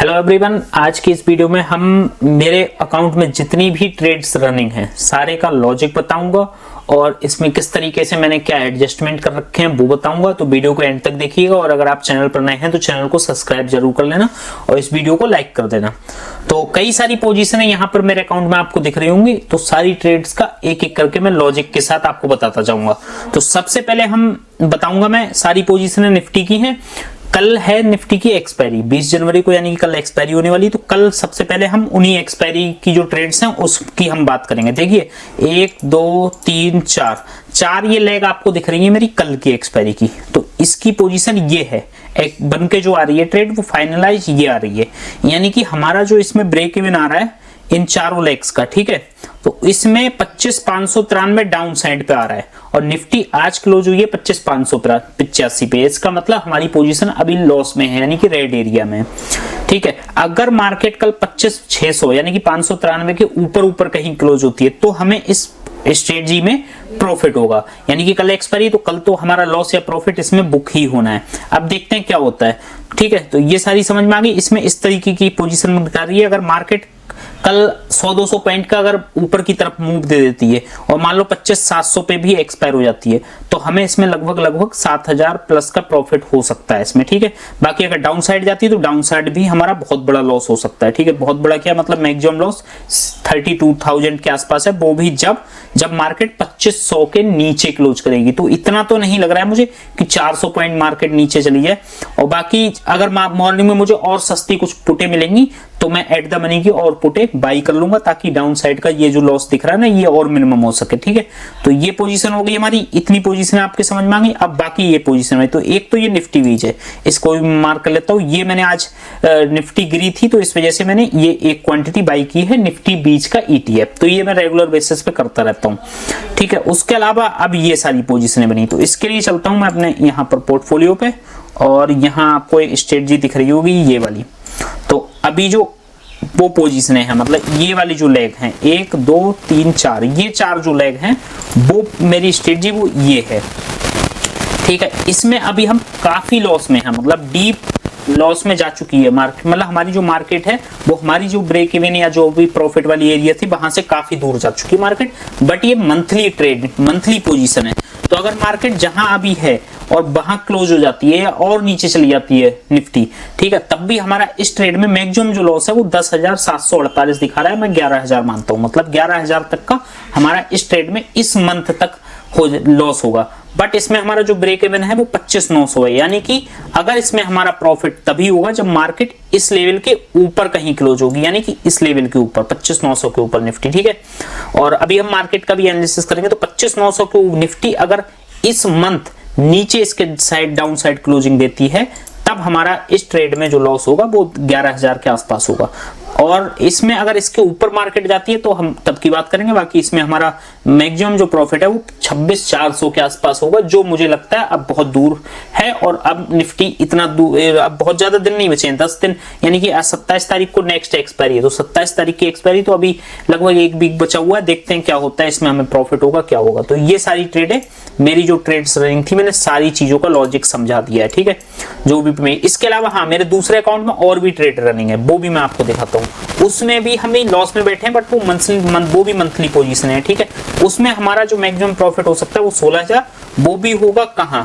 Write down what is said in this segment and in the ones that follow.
Hello everyone, आज की इस वीडियो में हम मेरे अकाउंट में जितनी भी ट्रेड्स रनिंग हैं सारे का लॉजिक बताऊंगा और इसमें किस तरीके से मैंने क्या एडजस्टमेंट कर रखे हैं वो बताऊंगा। तो वीडियो को एंड तक देखिएगा और अगर आप चैनल पर नए हैं तो चैनल को सब्सक्राइब जरूर कर लेना और इस वीडियो को लाइक कर देना। तो कई सारी पोजीशन है यहाँ पर मेरे अकाउंट में आपको दिख रही होंगी, तो सारी ट्रेड्स का एक एक करके मैं लॉजिक के साथ आपको बताता जाऊंगा। तो सबसे पहले हम बताऊंगा, मैं सारी पोजीशन निफ्टी की है। कल है निफ्टी की एक्सपायरी 20 जनवरी को, यानी कि कल एक्सपायरी होने वाली। तो कल सबसे पहले हम उन्हीं एक्सपायरी की जो ट्रेड्स हैं उसकी हम बात करेंगे। देखिए 1 2 3 4 ये लेग आपको दिख रही है मेरी कल की एक्सपायरी की। तो इसकी पोजीशन ये है, एक बन के जो आ रही है ट्रेड वो फाइनलाइज ये आ रही है, यानी कि हमारा जो इसमें ब्रेक इवन आ रहा है इन चारों लेग्स का, ठीक है। तो इसमें 25,593 डाउन साइड पे आ रहा है और निफ्टी आज क्लोज हुई है 25,585 पे। इसका मतलब हमारी पोजीशन अभी लॉस में है, यानी कि रेड एरिया में, ठीक है। अगर मार्केट कल 25,600 यानी कि 593 के ऊपर कहीं क्लोज होती है तो हमें इस स्ट्रेटजी में प्रॉफिट होगा, यानी कि कल एक्सपायरी, तो कल तो हमारा लॉस या प्रॉफिट इसमें बुक ही होना है। अब देखते हैं क्या होता है, ठीक है। तो ये सारी समझ में आ गई। इसमें इस तरीके की पोजीशन बता रही है, अगर मार्केट कल 100-200 पॉइंट का अगर ऊपर की तरफ मूव दे देती है और मान लो 25,700 पे भी एक्सपायर हो जाती है तो हमें इसमें लगभग 7,000 प्लस का प्रॉफिट हो सकता है इसमें, ठीक है। बाकी अगर डाउन साइड जाती है तो डाउन साइड भी हमारा बहुत बड़ा लॉस हो सकता है, ठीक है। बहुत बड़ा क्या मतलब, मैक्सिमम लॉस 32,000 के आसपास है, वो भी जब मार्केट 2500 के नीचे क्लोज करेगी। तो इतना तो नहीं लग रहा है मुझे कि 400 पॉइंट मार्केट नीचे चली जाए। और बाकी अगर मॉर्निंग में मुझे और सस्ती कुछ पुटे मिलेंगी तो मैं एट द मनी की और पुटे बाई कर लूंगा, ताकि डाउन साइड का ये जो लॉस दिख रहा है ना ये और मिनिमम हो सके, ठीक है। तो ये पोजीशन हो गई हमारी, इतनी पोजीशन आपके समझ में आ गई। अब बाकी ये पोजीशन है, तो एक तो ये निफ्टी बीज है, इसको भी मार्क कर लेता हूं। ये मैंने आज निफ्टी गिरी थी तो इस वजह से मैंने ये एक क्वांटिटी बाई की है निफ्टी बीज का ETF। तो ये मैं रेगुलर बेसिस पे करता रहता हूँ, ठीक है। उसके अलावा अब ये सारी पोजीशनें बनी, तो इसके लिए चलता हूं मैं अपने यहाँ पर पोर्टफोलियो पे, और यहाँ आपको एक स्ट्रेटजी दिख रही होगी ये वाली। तो अभी जो वो पोजीशन है, मतलब ये वाली जो लेग हैं 1 2 3 4, ये 4 जो लेग हैं वो मेरी स्ट्रेटजी वो ये है, ठीक है। इसमें अभी हम काफी लॉस में हैं, मतलब डीप लॉस में जा चुकी है मार्केट। मतलब हमारी जो मार्केट है वो हमारी जो ब्रेक इवन या जो भी प्रॉफिट वाली एरिया थी वहां से काफी दूर जा चुकी है मार्केट। बट ये मंथली ट्रेड, मंथली पोजीशन है, तो अगर मार्केट जहां अभी है और वहां क्लोज हो जाती है और नीचे चली जाती है निफ्टी, ठीक है, तब भी हमारा इस ट्रेड में मैक्सिमम जो लॉस है वो 10,748 दिखा रहा है। मैं 11,000 मानता हूं, मतलब 11,000 तक का हमारा इस ट्रेड में इस मंथ तक लॉस होगा। बट इसमें हमारा जो ब्रेक इवन है वो 25,900 है, यानी कि अगर इसमें हमारा प्रॉफिट तभी होगा जब मार्केट इस लेवल के ऊपर कहीं क्लोज होगी, यानी कि इस लेवल के ऊपर 25,900 के ऊपर निफ्टी, ठीक है। और अभी हम मार्केट का भी एनालिसिस करेंगे, तो 25,900 को निफ्टी अगर इस मंथ नीचे इसके साइड डाउन साइड क्लोजिंग देती है तब हमारा इस ट्रेड में जो लॉस होगा वो 11,000 के आसपास होगा। और इसमें अगर इसके ऊपर मार्केट जाती है तो हम तब की बात करेंगे। बाकी इसमें हमारा मैक्सिमम जो प्रॉफिट है वो 26,400 के आसपास होगा, जो मुझे लगता है अब बहुत दूर है। और अब निफ्टी इतना दूर, अब बहुत ज्यादा दिन नहीं बचे हैं, 10 दिन, यानी कि 27 तारीख को नेक्स्ट एक्सपायरी है, तो 27 तारीख की एक्सपायरी, तो अभी लगभग 1 वीक बचा हुआ है। देखते हैं क्या होता है इसमें, हमें प्रॉफिट होगा क्या होगा। तो ये सारी ट्रेड है मेरी, जो ट्रेड्स रनिंग थी मैंने सारी चीजों का लॉजिक समझा दिया है, ठीक है, जो भी। इसके अलावा हाँ, मेरे दूसरे अकाउंट में और भी ट्रेड रनिंग है, वो भी मैं आपको दिखाता हूँ। उसमें भी हम लॉस में बैठे हैं, बट वो भी मंथली पोजीशन है, ठीक है। उसमें हमारा जो मैक्सिमम प्रॉफिट हो सकता है वो 16,000, वो भी होगा कहां,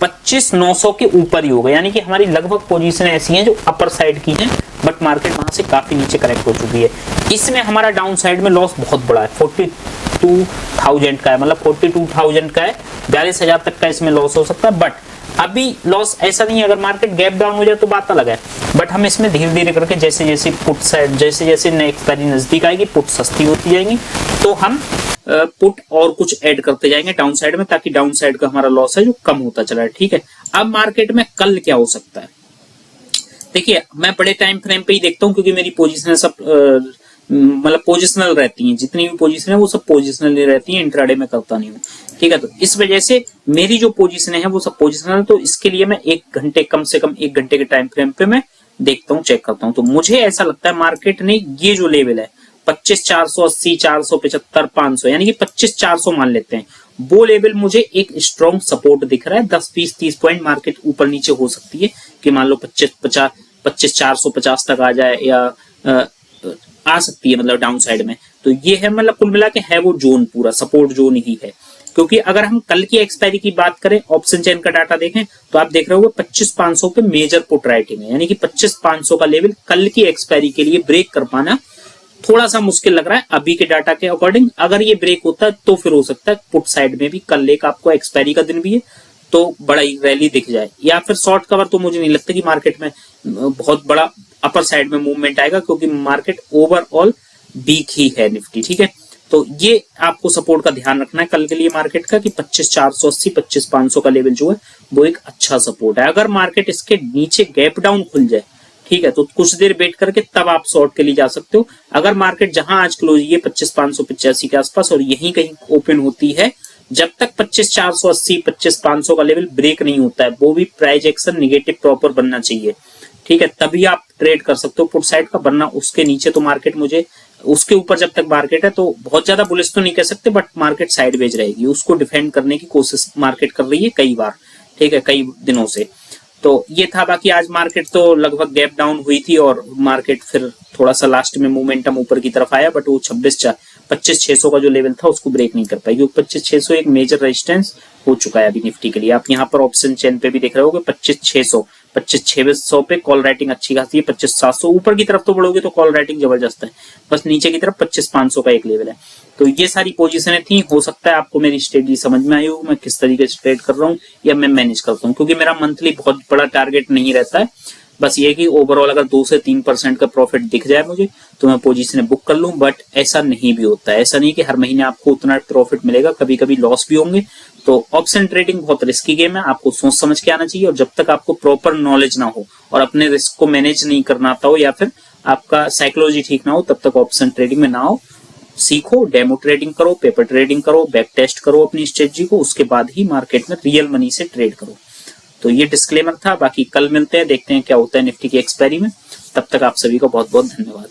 25,900 के ऊपर ही होगा, यानी कि हमारी लगभग पोजीशन ऐसी हैं जो अपर साइड की हैं, बट मार्केट वहां से काफी नीचे करेक्ट हो चुकी है। इसमें हमारा डाउन साइड में लॉस बहुत बड़ा है, 42,000 का है, मतलब 42,000 का है, 42,000 तक का इसमें लॉस हो सकता है। बट अभी लॉस ऐसा नहीं है, अगर मार्केट गैप डाउन हो जाए तो बात अलग है। बट हम इसमें धीरे धीरे करके जैसे जैसे पुट साइड, जैसे जैसे एक्सपायरी नजदीक आएगी, पुट सस्ती होती जाएंगी, तो हम पुट और कुछ ऐड करते जाएंगे डाउन साइड में, ताकि डाउन साइड का हमारा लॉस है जो कम होता चला है, ठीक है। अब मार्केट में कल क्या हो सकता है, देखिए मैं बड़े टाइम फ्रेम पे ही देखता हूँ, क्योंकि मेरी पोजीशन सब मतलब पोजिशनल रहती हैं, जितनी भी पोजीशन है वो सब पोजिशनल रहती हैं, इंट्राडे में करता नहीं हूँ, ठीक है। तो इस वजह से मेरी जो पोजीशन है वो सब पोजिशनल, तो इसके लिए मैं 1 घंटे, कम से कम 1 घंटे के टाइम फ्रेम पे मैं देखता हूँ, चेक करता हूँ। तो मुझे ऐसा लगता है मार्केट ने ये जो लेवल है 25,480, 475, 500, यानी कि 25,400 मान लेते हैं, वो लेवल मुझे एक स्ट्रॉन्ग सपोर्ट दिख रहा है। 10, 20, 30 पॉइंट मार्केट ऊपर नीचे हो सकती है, कि मान लो 25, 50, 25,450 तक आ जाए या आ सकती है मतलब डाउन साइड में। तो ये है मतलब कुल मिला के है वो जोन, पूरा सपोर्ट जोन ही है। क्योंकि अगर हम कल की एक्सपायरी की बात करें, ऑप्शन चेन का डाटा देखें तो आप देख रहे होंगे 25,500 पे मेजर पुट राइटिंग है, यानी कि 25,500 का लेवल कल की एक्सपायरी के लिए ब्रेक कर पाना थोड़ा सा मुश्किल लग रहा है अभी के डाटा के अकॉर्डिंग। अगर ये ब्रेक होता है तो फिर हो सकता है पुट साइड में भी कल एक आपको एक्सपायरी का दिन भी है तो बड़ा ही रैली दिख जाए, या फिर शॉर्ट कवर तो मुझे नहीं लगता कि मार्केट में बहुत बड़ा अपर साइड में मूवमेंट आएगा, क्योंकि मार्केट ओवरऑल वीक ही है निफ्टी। ठीक है, तो ये आपको सपोर्ट का ध्यान रखना है कल के लिए मार्केट का कि 25,480 25,500 का लेवल जो है वो एक अच्छा सपोर्ट है। अगर मार्केट इसके नीचे गैप डाउन खुल जाए, ठीक है, तो कुछ देर वेट करके तब आप शॉर्ट के लिए जा सकते हो। अगर मार्केट जहां आज क्लोज हुई है 25,585 के आसपास और यहीं कहीं ओपन होती है, जब तक 25,480 25,500 का लेवल ब्रेक नहीं होता है, वो भी प्राइस एक्शन निगेटिव प्रॉपर बनना चाहिए। ठीक है, तभी आप ट्रेड कर सकते हो पुट साइड का, वरना उसके नीचे तो मार्केट मुझे, उसके ऊपर जब तक मार्केट है तो बहुत ज्यादा बुलिश तो नहीं कह सकते, बट मार्केट साइडवेज रहेगी, उसको डिफेंड करने की कोशिश मार्केट कर रही है कई बार। ठीक है, कई दिनों से। तो ये था। बाकी आज मार्केट तो लगभग गैप डाउन हुई थी और मार्केट फिर थोड़ा सा लास्ट में मोमेंटम ऊपर की तरफ आया, बट वो 25,600 का जो लेवल था उसको ब्रेक नहीं कर पाई, क्योंकि 25,600 एक मेजर रेजिस्टेंस हो चुका है अभी निफ्टी के लिए। आप यहाँ पर ऑप्शन चेन पे भी देख रहे होगे 25,600 पे कॉल राइटिंग अच्छी खासी है। 25,700 ऊपर की तरफ तो बढ़ोगे तो कॉल राइटिंग जबरदस्त है, बस नीचे की तरफ 25,500 का एक लेवल है। तो ये सारी पोजीशनें थी। हो सकता है आपको मेरी स्ट्रेटजी समझ में आई हो, मैं किस तरीके से ट्रेड कर रहा हूँ या मैं मैनेज करता हूँ, क्योंकि मेरा मंथली बहुत बड़ा टारगेट नहीं रहता है। बस ये कि ओवरऑल अगर 2 से 3% का प्रॉफिट दिख जाए मुझे तो मैं पोजीशन बुक कर लूं, बट ऐसा नहीं भी होता है। ऐसा नहीं कि हर महीने आपको उतना प्रॉफिट मिलेगा, कभी कभी लॉस भी होंगे। तो ऑप्शन ट्रेडिंग बहुत रिस्की गेम है, आपको सोच समझ के आना चाहिए, और जब तक आपको प्रॉपर नॉलेज ना हो और अपने रिस्क को मैनेज नहीं करना आता हो या फिर आपका साइकोलॉजी ठीक ना हो, तब तक ऑप्शन ट्रेडिंग में ना हो। सीखो, डेमो ट्रेडिंग करो, पेपर ट्रेडिंग करो, बैक टेस्ट करो अपनी स्ट्रेटजी को, उसके बाद ही मार्केट में रियल मनी से ट्रेड करो। तो ये डिस्क्लेमर था। बाकी कल मिलते हैं, देखते हैं क्या होता है निफ्टी की एक्सपायरी में। तब तक आप सभी को बहुत बहुत धन्यवाद।